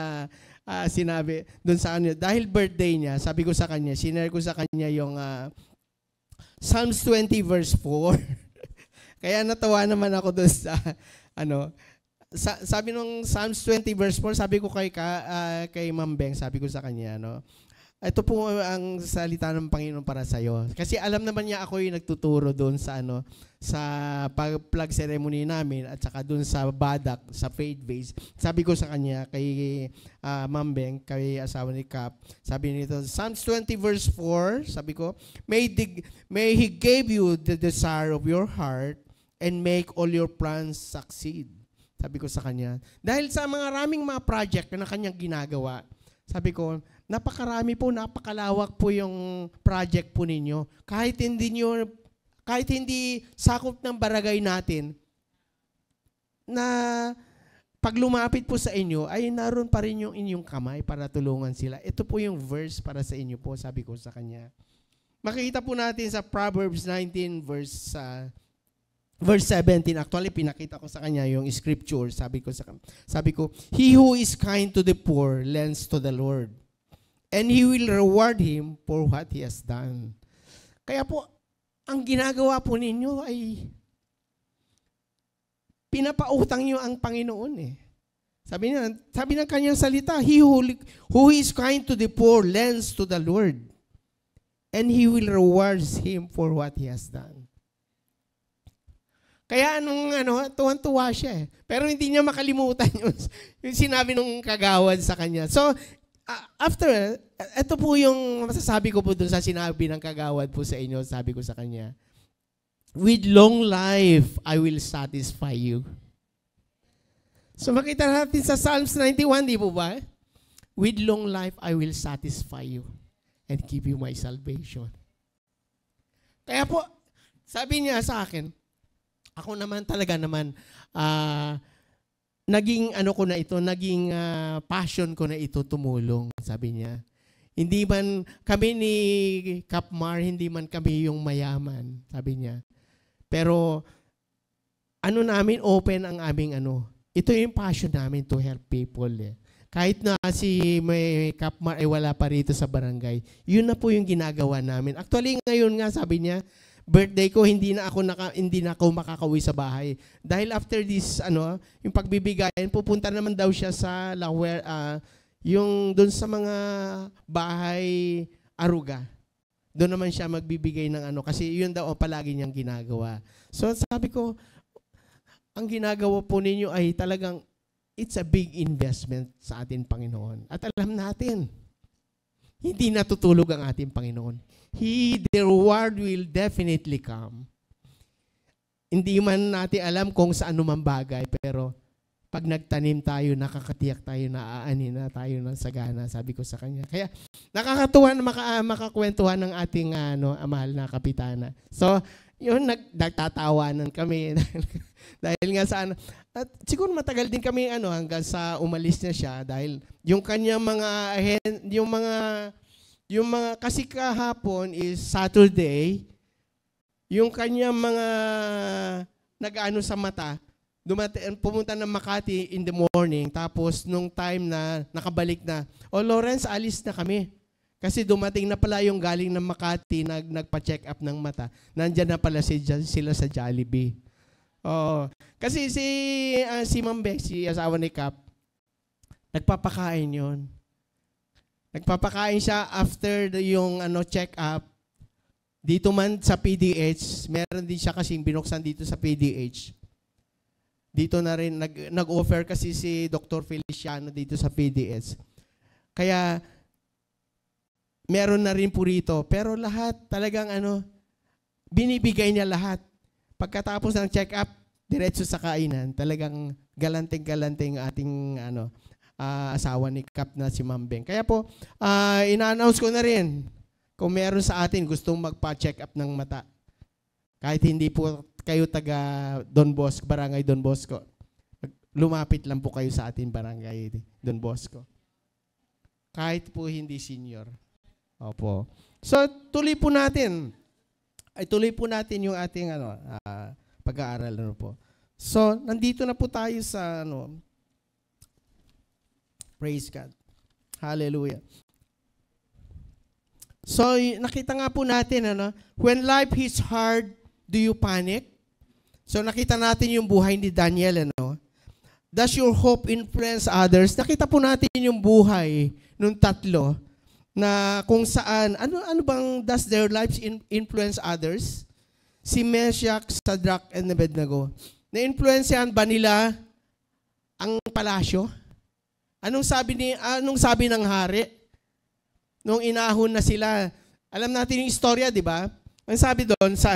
[SPEAKER 1] sinabi doon sa kanya. Dahil birthday niya, sabi ko sa kanya, shinare ko sa kanya yung Psalms 20 verse 4. Kaya natawa naman ako doon sa sabi nung Psalms 20 verse 4, sabi ko kay Ma'am Beng, sabi ko sa kanya, ito po ang salita ng Panginoon para sa iyo. Kasi alam naman niya ako yung nagtuturo doon sa sa pag-plug ceremony namin at saka doon sa Badak, sa faith base. Sabi ko sa kanya, kay Ma'am Beng, kay asawa ni Cap, sabi nito, Psalms 20 verse 4, sabi ko, may He gave you the desire of your heart and make all your plans succeed. Sabi ko sa kanya, dahil sa maraming mga project na kanyang ginagawa, sabi ko, napakarami po, napakalawak po yung project po ninyo. Kahit hindi sakop ng barangay natin, na pag lumapit po sa inyo, ay naroon pa rin yung inyong kamay para tulungan sila. Ito po yung verse para sa inyo po, sabi ko sa kanya. Makikita po natin sa Proverbs 19 verse 17. Actually, pinakita ko sa kanya yung scripture. Sabi ko, He who is kind to the poor lends to the Lord, and He will reward him for what he has done. Kaya po, ang ginagawa po ninyo ay pinapautang nyo ang Panginoon eh. Sabi ng kanyang salita, He who is kind to the poor lends to the Lord, and He will reward him for what he has done. Kaya tuwan-tuwa siya eh. Pero hindi niya makalimutan yung sinabi ng kagawad sa kanya. So, after, ito po yung masasabi ko po dun sa sinabi ng kagawad po sa inyo, sabi ko sa kanya, with long life, I will satisfy you. So makita natin sa Psalms 91, di po ba? With long life, I will satisfy you and give you my salvation. Kaya po, sabi niya sa akin, ako naman talaga naging naging passion ko na ito tumulong, sabi niya. Hindi man kami ni Kapmar, hindi man kami yung mayaman, sabi niya. Pero namin open ang aming ito yung passion namin to help people eh. Kahit na si may Kapmar ay wala pa rito sa barangay, yun na po yung ginagawa namin. Actually ngayon nga sabi niya, birthday ko, hindi na ako makakauwi sa bahay. Dahil after this, yung pagbibigayan, pupunta naman daw siya sa yung doon sa mga bahay aruga. Doon naman siya magbibigay ng kasi yun daw palagi niyang ginagawa. So sabi ko, ang ginagawa po ninyo ay talagang, it's a big investment sa ating Panginoon. At alam natin, hindi natutulog ang ating Panginoon. The reward will definitely come. Hindi man natin alam kung sa anumang bagay, pero pag nagtanim tayo, nakakatiyak tayo, naaanin na tayo ng sagana, sabi ko sa kanya. Kaya nakakatuwa na makakwentuhan ng ating mahal na kapitana. So, yun, nagtatawanan kami. Dahil nga sa at siguro matagal din kami hanggang sa umalis na siya dahil yung kanyang kasi kahapon is Saturday, yung kanyang mga sa mata, pumunta ng Makati in the morning, tapos nung time na nakabalik na, Lawrence, alis na kami. Kasi dumating na pala yung galing ng Makati, nagpa-check up ng mata. Nandyan na pala sila sa Jollibee. Kasi si Ma'am Beck, si asawa ni Cap, nagpapakain yun. Nagpapakain siya after yung check-up. Dito man sa PDH, meron din siya kasing binuksan dito sa PDH. Dito na rin, nag-offer kasi si Dr. Feliciano dito sa PDH. Kaya, meron na rin po rito. Pero lahat talagang binibigay niya lahat. Pagkatapos ng check-up, diretso sa kainan. Talagang galanting-galanting ating asawa ni Cap na si Ma'am Beng. Kaya po, ina-announce ko na rin kung meron sa atin gustong magpa-check up ng mata. Kahit hindi po kayo taga Don Bosco, Barangay Don Bosco, lumapit lang po kayo sa atin Barangay Don Bosco. Kahit po hindi senior. Opo. So, tuloy po natin yung ating pag-aaral po. So, nandito na po tayo sa praise God. Hallelujah. So, nakita nga po natin, when life is hard, do you panic? So, nakita natin yung buhay ni Daniel, Does your hope influence others? Nakita po natin yung buhay nung tatlo na kung saan, ano bang does their lives influence others? Si Meshach, Shadrach, and Abednego. Na-influensyahan ba nila ang palasyo? Anong sabi ng hari? Nung inahon na sila, alam natin yung istorya, di ba? Ang sabi doon sa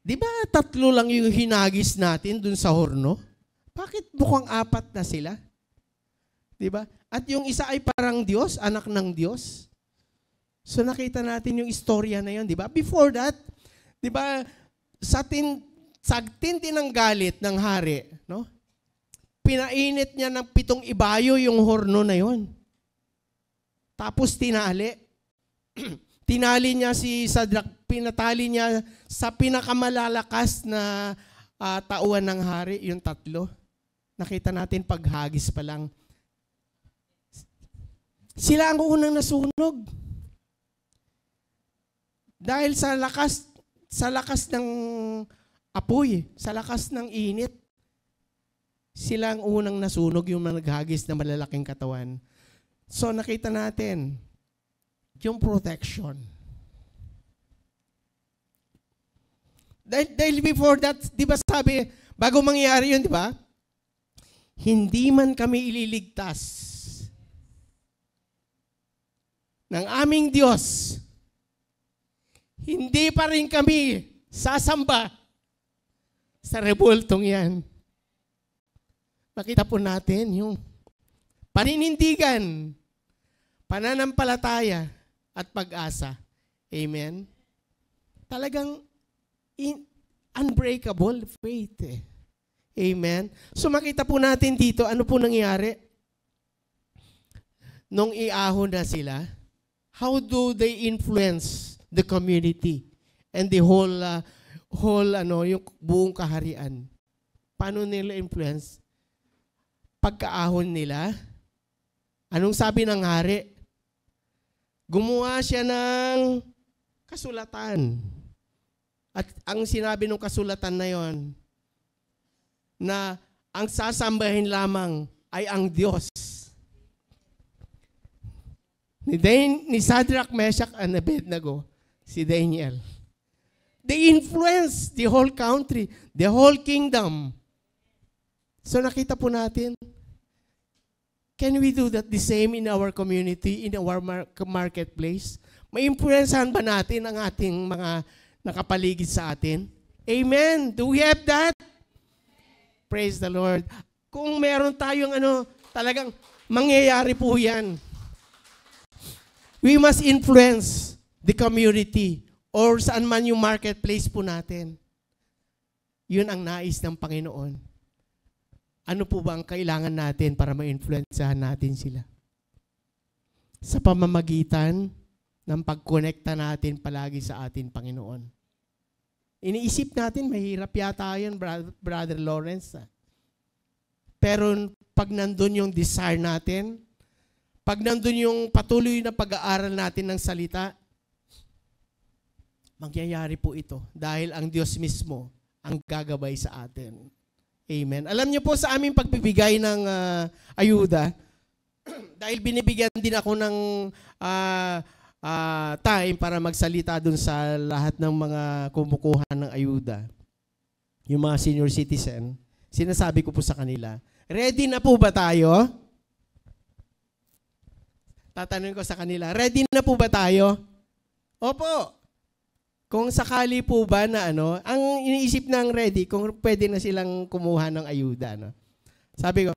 [SPEAKER 1] di ba 3 lang yung hinagis natin doon sa horno? Bakit mukhang 4 na sila? Di ba? At yung isa ay parang Diyos, anak ng Diyos. So nakita natin yung istorya na yun, di ba? Before that, di ba, sa tintinang galit ng hari, no? Pinainit niya ng 7 ibayo yung horno na yon. Tapos tinali. Tinali niya si Shadrach, pinatali niya sa pinakamalalakas na tauhan ng hari, yung 3. Nakita natin paghagis pa lang. Sila ang unang nasunog. Dahil sa lakas ng apoy, sa lakas ng init, sila ang unang nasunog, yung naghagis na malalaking katawan. So nakita natin yung protection. Dahil before that, di ba sabi, bago mangyari yun, di ba? Hindi man kami ililigtas ng aming Diyos, hindi pa rin kami sasamba sa rebultong yan. Nakita po natin yung paninindigan, pananampalataya, at pag-asa. Amen? Talagang unbreakable faith. Amen? So makita po natin dito, ano po nangyari? Nung iahon na sila, how do they influence the community and the whole yung buong kaharian? Paano nila influence? Pagkaahon nila, anong sabi ng hari? Gumawa siya ng kasulatan. At ang sinabi ng kasulatan na yon, na ang sasambahin lamang ay ang Diyos. Ni Shadrach, Meshach, and Abednego, si Daniel. They influence the whole country, the whole kingdom. So nakita po natin, can we do that the same in our community, in our marketplace? May influencehan ba natin ang ating mga nakapaligid sa atin? Amen. Do we have that? Praise the Lord. Kung meron tayong talagang mangyayari po yan. We must influence the community or saan man yung marketplace po natin. Yun ang nais ng Panginoon. Ano po ba ang kailangan natin para ma-influencehan natin sila? Sa pamamagitan ng pag-connecta natin palagi sa ating Panginoon. Iniisip natin, mahirap yata yun, Brother Lawrence. Pero pag nandun yung desire natin, pag nandun yung patuloy na pag-aaral natin ng salita, mangyayari po ito dahil ang Diyos mismo ang gagabay sa atin. Amen. Alam niyo po sa aming pagbibigay ng ayuda, dahil binibigyan din ako ng time para magsalita dun sa lahat ng mga kumukuha ng ayuda, yung mga senior citizen, sinasabi ko po sa kanila, ready na po ba tayo? Tatanungin ko sa kanila, ready na po ba tayo? Opo. Kung sakali po ba na ang iniisip ng ready, kung pwede na silang kumuha ng ayuda. Sabi ko,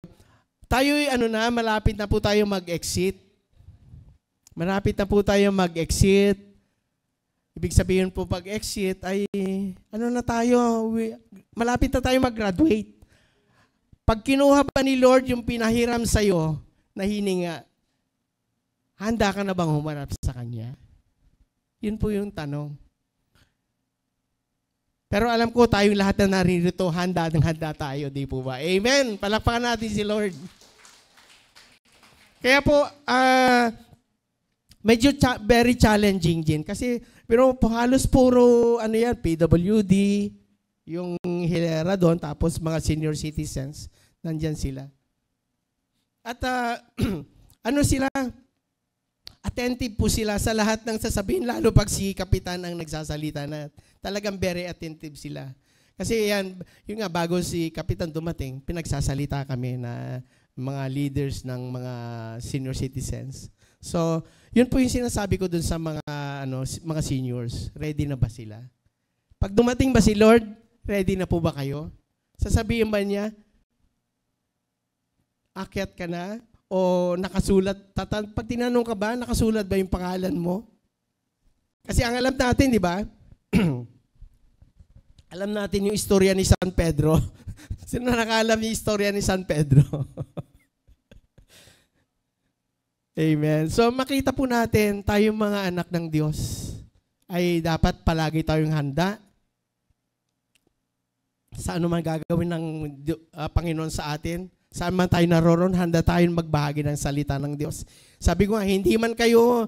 [SPEAKER 1] tayo'y malapit na po tayo mag-exit. Malapit na po tayo mag-exit. Ibig sabihin po pag-exit ay, na tayo, malapit na tayo mag-graduate. Pag kinuha pa ni Lord yung pinahiram sa'yo na hininga, handa ka na bang humarap sa Kanya? Yun po yung tanong. Pero alam ko tayong lahat na naririto, handa tayo, di po ba? Amen! Palakpakan natin si Lord. Kaya po, medyo very challenging din. Kasi, pero halos puro, PWD, yung hilera doon, tapos mga senior citizens, nandyan sila. At, sila? attentive po sila sa lahat ng sasabihin, lalo pag si Kapitan ang nagsasalita na talagang very attentive sila. Kasi yan, yun nga, bago si Kapitan dumating, pinagsasalita kami na mga leaders ng mga senior citizens. So, yun po yung sinasabi ko dun sa mga seniors. Ready na ba sila? Pag dumating ba si Lord, ready na po ba kayo? Sasabihin ba niya, akyat ka na? O nakasulat? Pag tinanong ka ba, nakasulat ba yung pangalan mo? Kasi ang alam natin, di ba? Alam natin yung istorya ni San Pedro. Sino nakaalam yung istorya ni San Pedro? Amen. So makita po natin, tayong mga anak ng Diyos, ay dapat palagi tayong handa sa ano man gagawin ng Panginoon sa atin. Saan man tayo naroon, handa tayong magbahagi ng salita ng Diyos. Sabi ko nga, hindi man kayo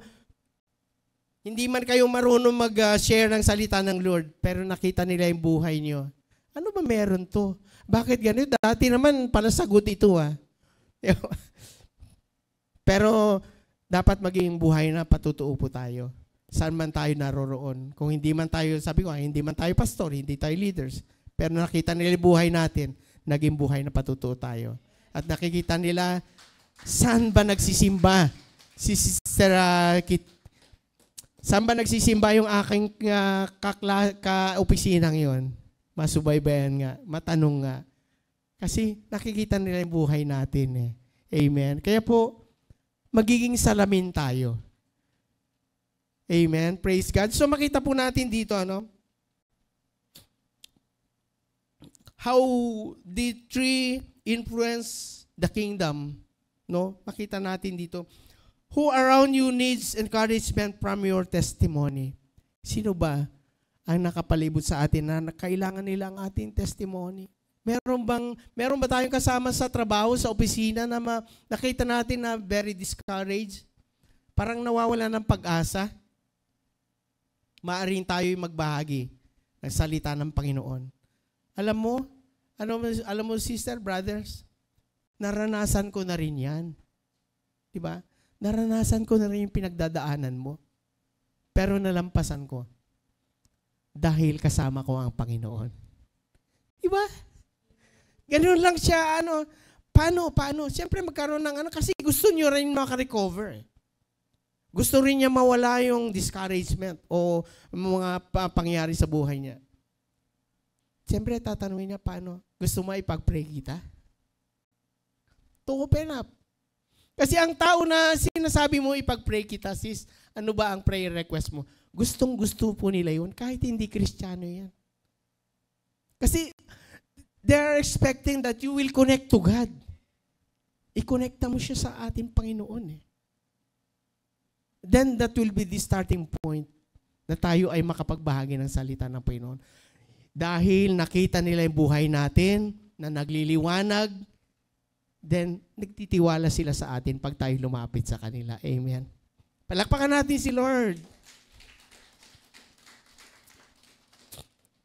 [SPEAKER 1] marunong mag-share ng salita ng Lord, pero nakita nila yung buhay nyo. Ano ba meron to? Bakit ganito? Dati naman pala sagot ito Pero dapat maging buhay na patutuo po tayo. Saan man tayo naroroon. Kung hindi man tayo, sabi ko, hindi man tayo pastor, hindi tayo leaders, pero nakita nila yung buhay natin, naging buhay na patutuo tayo. At nakikita nila, saan ba nagsisimba? Si Sister saan ba nagsisimba yung aking ka-opisinang yon? Masubaybayan nga, matanong nga. Kasi nakikita nila yung buhay natin Amen. Kaya po, magiging salamin tayo. Amen. Praise God. So makita po natin dito, how the tree influence the kingdom, Makita natin dito. Who around you needs encouragement from your testimony? Sino ba ang nakapalibot sa atin na kailangan nila ang ating testimony? Meron ba tayong kasama sa trabaho, sa opisina na nakita natin na very discouraged? Parang nawawala ng pag-asa? Maaaring tayo'y magbahagi ng salita ng Panginoon. Alam mo, sister, brothers, naranasan ko na rin yan. Diba? Naranasan ko na rin yung pinagdadaanan mo. Pero nalampasan ko. Dahil kasama ko ang Panginoon. Diba? Ganun lang siya, paano? Siyempre magkaroon ng kasi gusto niyo rin makarecover. Gusto rin niya mawala yung discouragement o mga pangyayari sa buhay niya. Siyempre, tatanungin niya, paano? Gusto mo ipag-pray kita? To open up. Kasi ang tao na sinasabi mo ipag-pray kita, sis, ano ba ang prayer request mo? Gustong-gusto po nila yun, kahit hindi Kristiyano yan. Kasi, they're expecting that you will connect to God. I-connecta mo siya sa ating Panginoon Then, that will be the starting point na tayo ay makapagbahagi ng salita ng Panginoon. Dahil nakita nila yung buhay natin na nagliliwanag, then nagtitiwala sila sa atin pag tayo lumapit sa kanila. Amen. Palakpakan natin si Lord.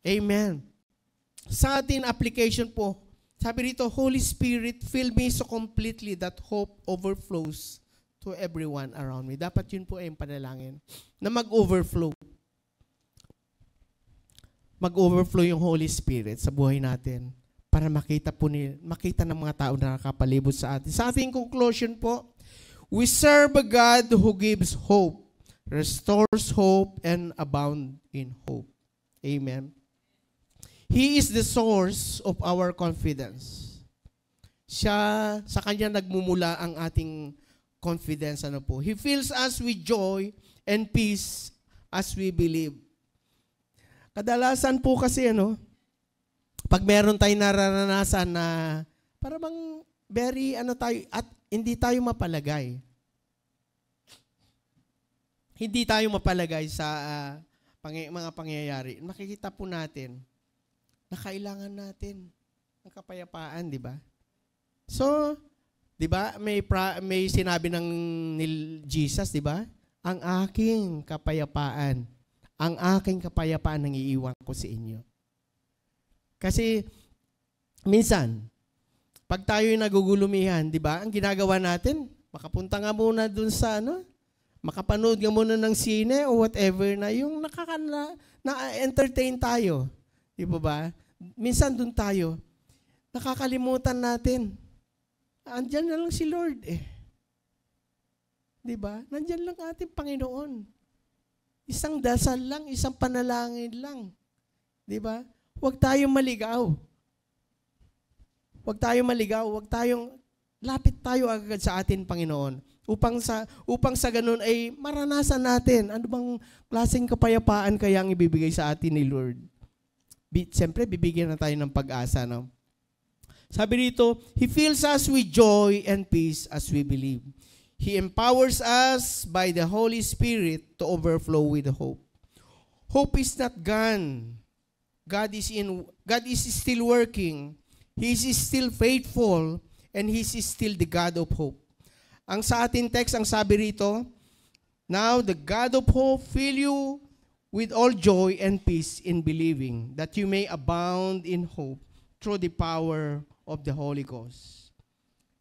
[SPEAKER 1] Amen. Sa atin application po, sabi rito, Holy Spirit, fill me so completely that hope overflows to everyone around me. Dapat yun po ay yung panalangin, na mag-overflow. Mag-overflow yung Holy Spirit sa buhay natin para makita ng mga tao na nakapalibot sa atin. Sa ating conclusion po, we serve a God who gives hope, restores hope, and abound in hope. Amen. He is the source of our confidence. Sa Kanya nagmumula ang ating confidence. He fills us with joy and peace as we believe. Kadalasan po kasi, pag meron tayong nararanasan na parang very, tayo, at hindi tayo mapalagay. Hindi tayo mapalagay sa mga pangyayari. Makikita po natin na kailangan natin ng kapayapaan, di ba? So, di ba, may sinabi ng Jesus, di ba? Ang aking kapayapaan ang iiwan ko sa inyo. Kasi, minsan, pag tayo'y nagugulumihan, di ba, ang ginagawa natin, makapunta nga muna dun sa, Makapanood nga muna ng sine o whatever na yung na-entertain tayo. Di ba? Minsan dun tayo, nakakalimutan natin. Andyan na lang si Lord eh. Di ba? Nandyan lang ating Panginoon. Isang dasal lang, isang panalangin lang. Di ba? Huwag tayong maligaw. Huwag tayong maligaw. Lapit tayo agad sa atin, Panginoon. Upang sa ganun ay maranasan natin. Ano bang klaseng kapayapaan kaya ang ibibigay sa atin ni Lord? Siyempre, bibigyan na tayo ng pag-asa. No? Sabi dito, He fills us with joy and peace as we believe. He empowers us by the Holy Spirit to overflow with hope. Hope is not gone. God is still working. He is still faithful and He is still the God of hope. Ang sa ating text, ang sabi rito, now the God of hope fill you with all joy and peace in believing, that you may abound in hope through the power of the Holy Ghost.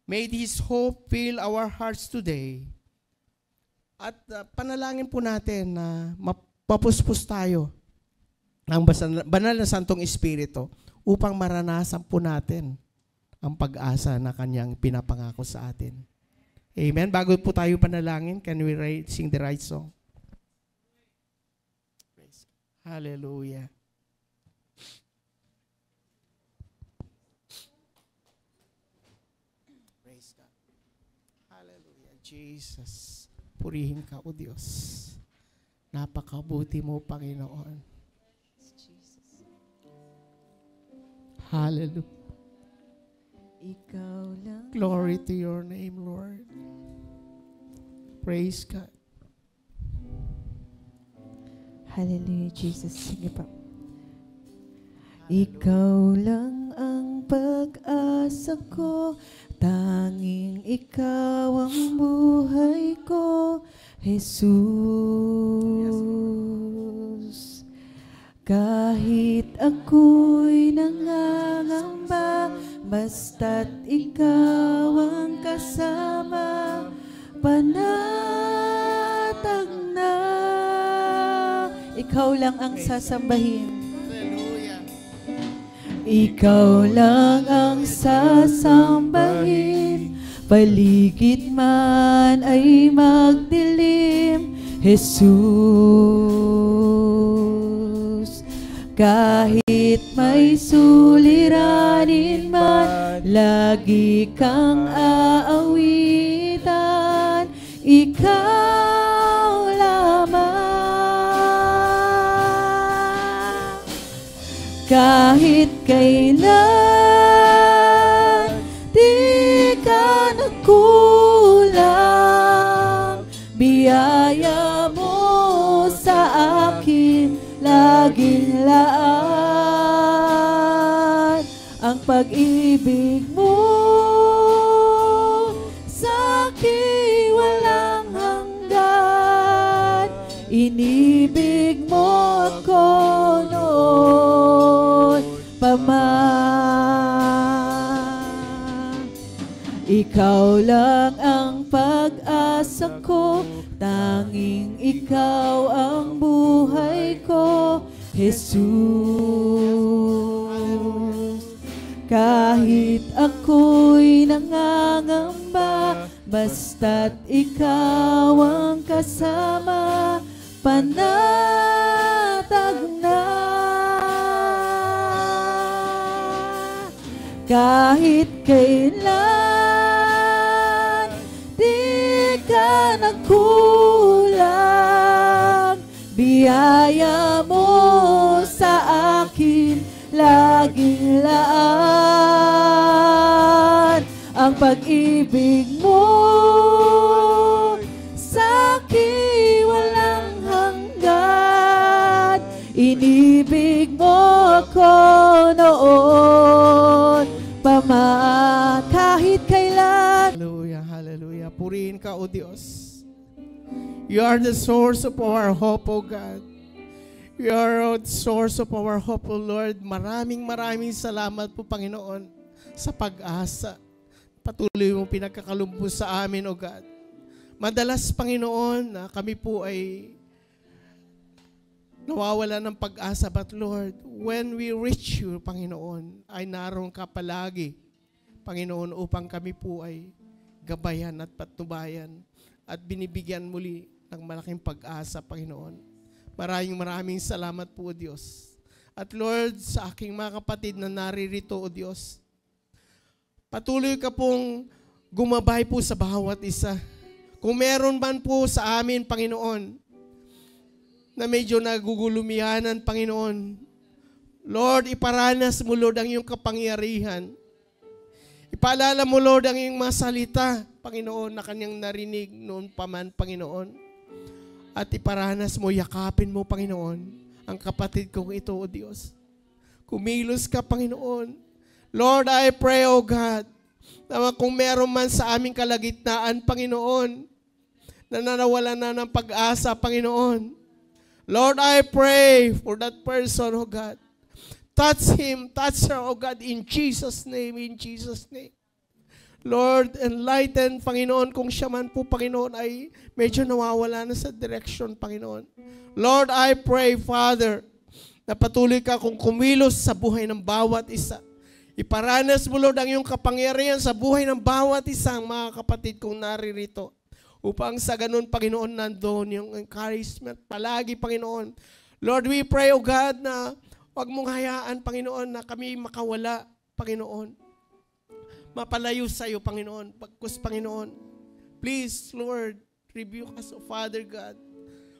[SPEAKER 1] May His hope fill our hearts today. At panalangin po natin na mapuspos tayo ng banal na Santong Espiritu upang maranasan po natin ang pag-asa na Kanyang pinapangako sa atin. Amen. Bago po tayo panalangin, can we sing the right song? Hallelujah. Praise God. Hallelujah. Jesus, purihin ka, O Diyos. Napakabuti mo, Panginoon. Hallelujah.
[SPEAKER 2] Ikaw lang.
[SPEAKER 1] Glory to your name, Lord. Praise God.
[SPEAKER 2] Hallelujah, Jesus. Sige pa. Ikaw lang ang pag-asa ko, tanging ikaw ang buhay ko, Jesus. Kahit ako'y nangangamba, basta't ikaw ang kasama, panatag na. Ikaw lang ang sasambahin.
[SPEAKER 1] Hallelujah.
[SPEAKER 2] Ikaw lang ang sasambahin, paligid man ay magdilim, Jesus. Kahit may suliranin man, lagi kang aawitan, ikaw lamang. Kahit kailan, di ka nagkulang, biyaya mo sa akin laging laan. Ang pag-ibig mo sa akin walang hanggan. Inibig mo ako noon pa man. Ikaw lang ang pag-asa ko, tanging ikaw ang buhay ko, Jesus. Kahit ako'y nangangamba, basta't ikaw ang kasama, panatag na. Kahit kailan, di ka nagkulang, biyaya mo sa akin laging laan. Ang pag-ibig mo sa akin walang hanggan. Inibig mo ako noon pa man, kahit kailan.
[SPEAKER 1] Hallelujah, hallelujah. Purihin ka, O Diyos. You are the source of our hope, O God. You are the source of our hope, O Lord. Maraming salamat po, Panginoon, sa pag-asa. Patuloy mong pinagkakalumbos sa amin, O God. Madalas, Panginoon, na kami po ay nawawala ng pag-asa. But Lord, when we reach you, Panginoon, ay naroon ka palagi, Panginoon, upang kami po ay gabayan at patnubayan at binibigyan muli ng malaking pag-asa, Panginoon. Maraming salamat po, O Diyos. At Lord, sa aking mga kapatid na naririto, O Diyos, patuloy ka pong gumabay po sa bawat isa. Kung meron man po sa amin, Panginoon, na medyo nagugulumihanan, Panginoon, Lord, iparanas mo, Lord, ang iyong kapangyarihan. Ipaalala mo, Lord, ang iyong mga salita, Panginoon, na kanyang narinig noon pa man, Panginoon. At iparanas mo, yakapin mo, Panginoon, ang kapatid kong ito, O Diyos. Kumilos ka, Panginoon. Lord, I pray, O God, na kung meron man sa aming kalagitnaan, Panginoon, na nanawala na ng pag-asa, Panginoon. Lord, I pray for that person, O God. Touch him, touch her, O God, in Jesus' name, in Jesus' name. Lord, enlighten, Panginoon, kung siya man po, Panginoon, ay medyo nawawala na sa direction, Panginoon. Lord, I pray, Father, na patuloy ka kung kumilos sa buhay ng bawat isa. Iparanas mo, Lord, ang iyong kapangyarihan sa buhay ng bawat isang mga kapatid kong naririto. Upang sa ganun, Panginoon, nandoon yung encouragement palagi, Panginoon. Lord, we pray, O God, na huwag mong hayaan, Panginoon, na kami makawala, Panginoon. Mapalayo sa iyo, Panginoon. Pagkus, Panginoon. Please, Lord, rebuke us, O Father God,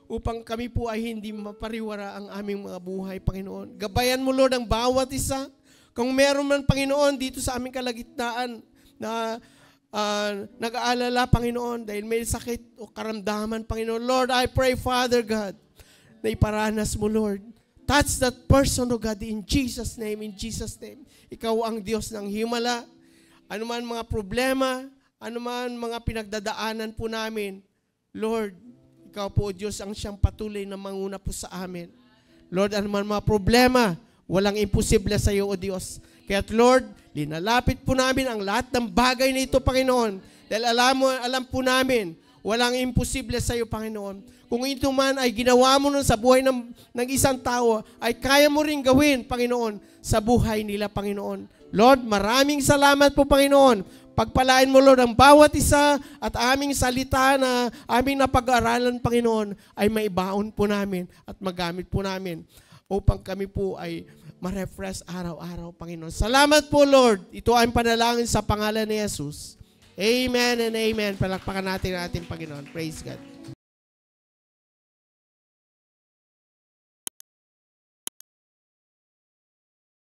[SPEAKER 1] upang kami po ay hindi mapariwara ang aming mga buhay, Panginoon. Gabayan mo, Lord, ang bawat isa. Kung meron man, Panginoon, dito sa aming kalagitnaan na nag-aalala, Panginoon, dahil may sakit o karamdaman, Panginoon. Lord, I pray, Father God, na iparanas mo, Lord. Touch that person, O God, in Jesus' name, in Jesus' name. Ikaw ang Diyos ng himala. Ano man mga problema, ano man mga pinagdadaanan po namin, Lord, ikaw po, Diyos, ang siyang patuloy na manguna po sa amin. Lord, ano man mga problema, walang imposible sa iyo, O Diyos. Kaya't Lord, linalapit po namin ang lahat ng bagay na ito, Panginoon. Dahil alam po namin, walang imposible sa iyo, Panginoon. Kung ito man ay ginawa mo nun sa buhay ng isang tao, ay kaya mo rin gawin, Panginoon, sa buhay nila, Panginoon. Lord, maraming salamat po, Panginoon. Pagpalain mo, Lord, ang bawat isa at aming salita na aming napag-aralan, Panginoon, ay maibaon po namin at magamit po namin upang kami po ay ma-refresh araw-araw, Panginoon. Salamat po, Lord. Ito ay panalangin sa pangalan ni Jesus. Amen and amen. Palakpakan natin ang ating Panginoon. Praise God.